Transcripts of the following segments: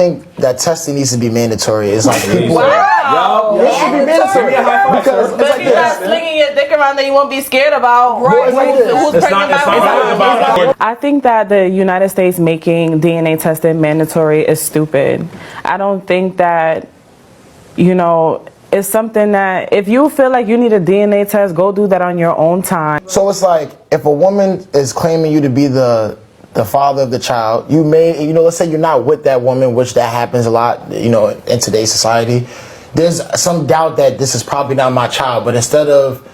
think that testing needs to be mandatory. It's like people. Wow. It should be mandatory because But if you're not slinging your dick around that you won't be scared about. Right. Who's pregnant by who? I think that the United States making DNA testing mandatory is stupid. I don't think that, it's something that if you feel like you need a DNA test, go do that on your own time. So it's like if a woman is claiming you to be the father of the child, you may, let's say you're not with that woman, which that happens a lot, in today's society. There's some doubt that this is probably not my child, but instead of,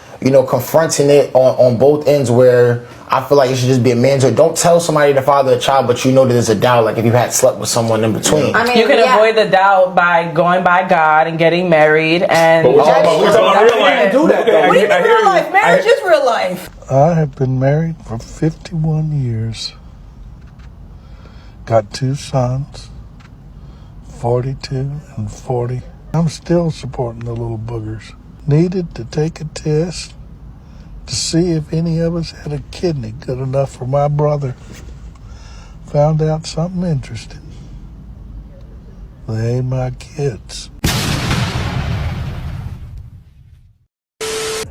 confronting it on both ends where I feel like it should just be a mandatory. Don't tell somebody the father of the child, but that there's a doubt, like if you had slept with someone in between. I mean, you can avoid the doubt by going by God and getting married and... But we're talking about real life. Do that, though. What do you mean real life? Marriage is real life. I have been married for 51 years. Got 2 sons, 42 and 40. I'm still supporting the little boogers. Needed to take a test to see if any of us had a kidney good enough for my brother. Found out something interesting. They ain't my kids.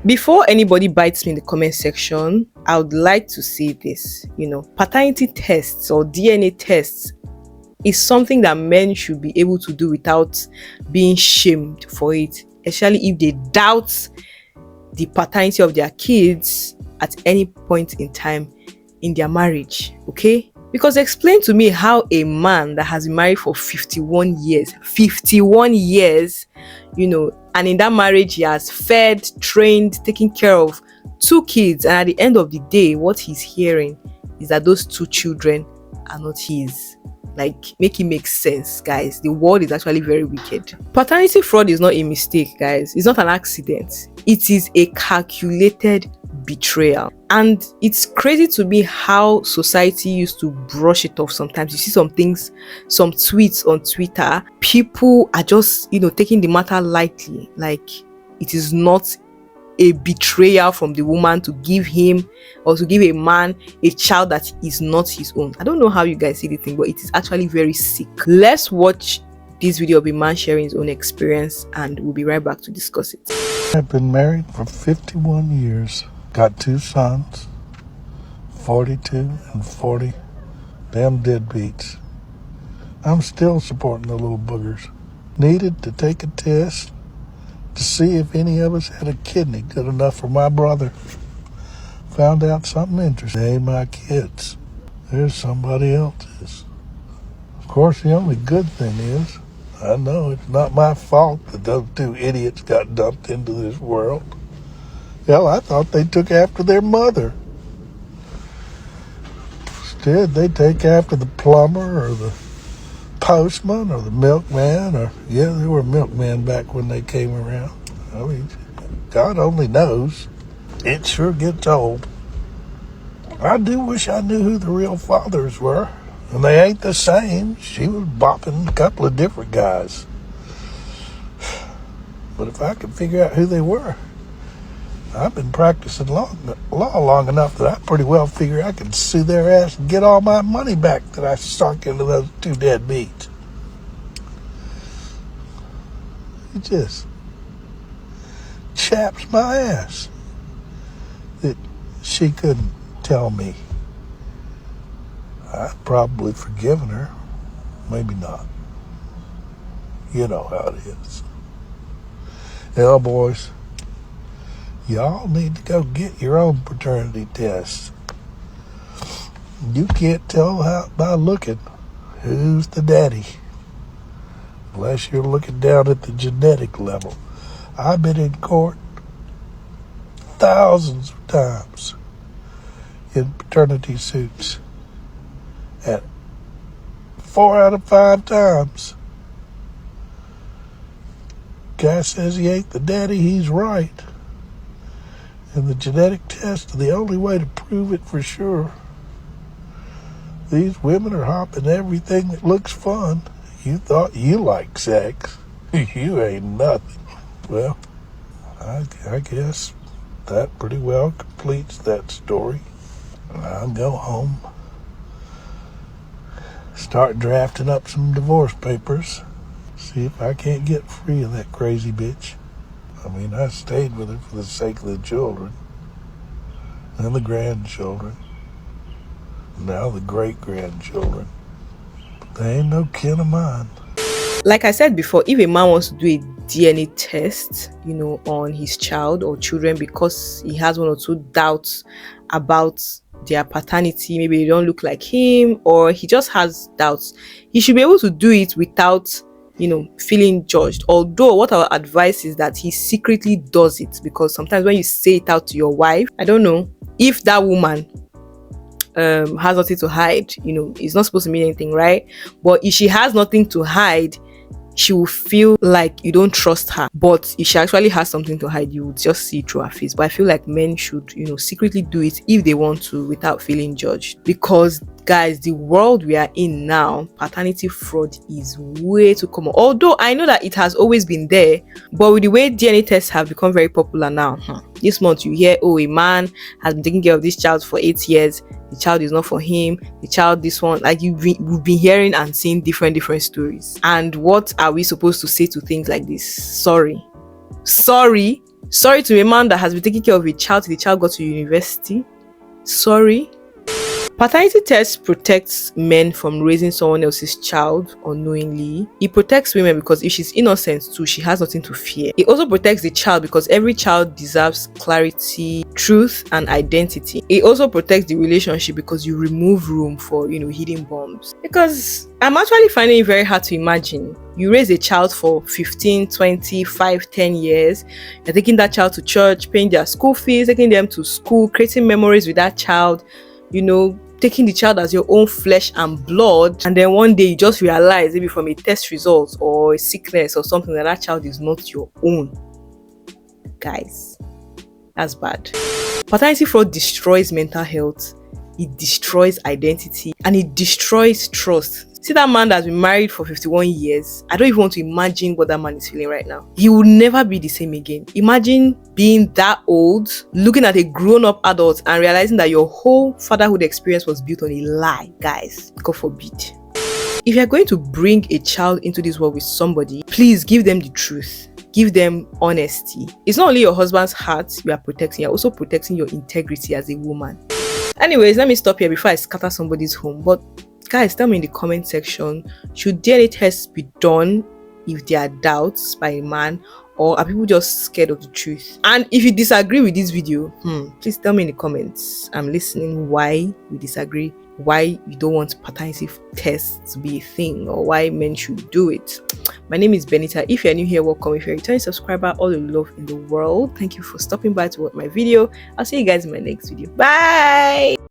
Before anybody bites me in the comment section, I would like to say this. Paternity tests or DNA tests is something that men should be able to do without being shamed for it, especially if they doubt the paternity of their kids at any point in time in their marriage, okay? Because explain to me how a man that has been married for 51 years, and in that marriage he has fed, trained, taken care of 2 kids, and at the end of the day, what he's hearing is that those 2 children are not his. Like, make it make sense, guys. The world is actually very wicked. Paternity fraud is not a mistake, guys. It's not an accident. It is a calculated betrayal. And it's crazy to me how society used to brush it off sometimes. You see some things, some tweets on Twitter, people are just, taking the matter lightly. Like, it is not a betrayal from the woman to give him or to give a man a child that is not his own. I don't know how you guys see the thing, but it is actually very sick. Let's watch this video of a man sharing his own experience and we'll be right back to discuss it. I've been married for 51 years. Got 2 sons, 42 and 40. Damn deadbeats. I'm still supporting the little boogers. Needed to take a test to see if any of us had a kidney good enough for my brother. Found out something interesting. They ain't my kids. There's somebody else's. Of course, the only good thing is, I know it's not my fault that those 2 idiots got dumped into this world. Hell, I thought they took after their mother. Instead, they take after the plumber or the postman or the milkman, they were milkmen back when they came around. I mean, God only knows. It sure gets old. I do wish I knew who the real fathers were, and they ain't the same. She was bopping a couple of different guys. But if I could figure out who they were, I've been practicing law long enough that I pretty well figure I can sue their ass and get all my money back that I sunk into those 2 deadbeats. It just chaps my ass that she couldn't tell me. I've probably forgiven her. Maybe not. You know how it is. Hell, boys, y'all need to go get your own paternity test. You can't tell by looking who's the daddy, unless you're looking down at the genetic level. I've been in court thousands of times in paternity suits, and 4 out of 5 times, guy says he ain't the daddy, he's right. And the genetic test is the only way to prove it for sure. These women are hopping everything that looks fun. You thought you liked sex. You ain't nothing. Well, I guess that pretty well completes that story. I'll go home start drafting up some divorce papers. See if I can't get free of that crazy bitch. I mean, I stayed with her for the sake of the children and the grandchildren. Now the great-grandchildren. But they ain't no kin of mine. Like I said before, if a man wants to do a DNA test, on his child or children because he has one or two doubts about their paternity, maybe they don't look like him or he just has doubts, he should be able to do it without feeling judged. Although what our advice is that he secretly does it, because sometimes when you say it out to your wife, I don't know if that woman has nothing to hide, it's not supposed to mean anything, right? But if she has nothing to hide, she will feel like you don't trust her. But if she actually has something to hide, you would just see through her face. But I feel like men should, secretly do it if they want to without feeling judged. Because guys, the world we are in now, paternity fraud is way too common. Although I know that it has always been there, but with the way DNA tests have become very popular now, this month you hear, oh, a man has been taking care of this child for 8 years. The child is not for him. The child, this one, like we've been hearing and seeing different stories. And what are we supposed to say to things like this? Sorry to a man that has been taking care of a child till the child got to university. Sorry. Paternity test protects men from raising someone else's child unknowingly. It protects women because if she's innocent too, she has nothing to fear. It also protects the child because every child deserves clarity, truth, and identity. It also protects the relationship because you remove room for, hidden bombs. Because I'm actually finding it very hard to imagine. You raise a child for 15, 20, 5, 10 years. You're taking that child to church, paying their school fees, taking them to school, creating memories with that child, taking the child as your own flesh and blood, and then one day you just realize, maybe from a test result or a sickness or something, that child is not your own. Guys, that's bad. Paternity fraud destroys mental health, it destroys identity, and it destroys trust. See that man that's been married for 51 years, I don't even want to imagine what that man is feeling right now. He will never be the same again. Imagine being that old, looking at a grown-up adult and realizing that your whole fatherhood experience was built on a lie. Guys, God forbid. If you're going to bring a child into this world with somebody, please give them the truth. Give them honesty. It's not only your husband's heart you are protecting, you're also protecting your integrity as a woman. Anyways, let me stop here before I scatter somebody's home. But guys, tell me in the comment section, should DNA tests be done if there are doubts by a man, or are people just scared of the truth? And if you disagree with this video, please tell me in the comments. I'm listening why you disagree, why you don't want paternity tests to be a thing, or why men should do it. My name is Benita. If you're new here, welcome. If you're a returning subscriber, all the love in the world. Thank you for stopping by to watch my video. I'll see you guys in my next video. Bye.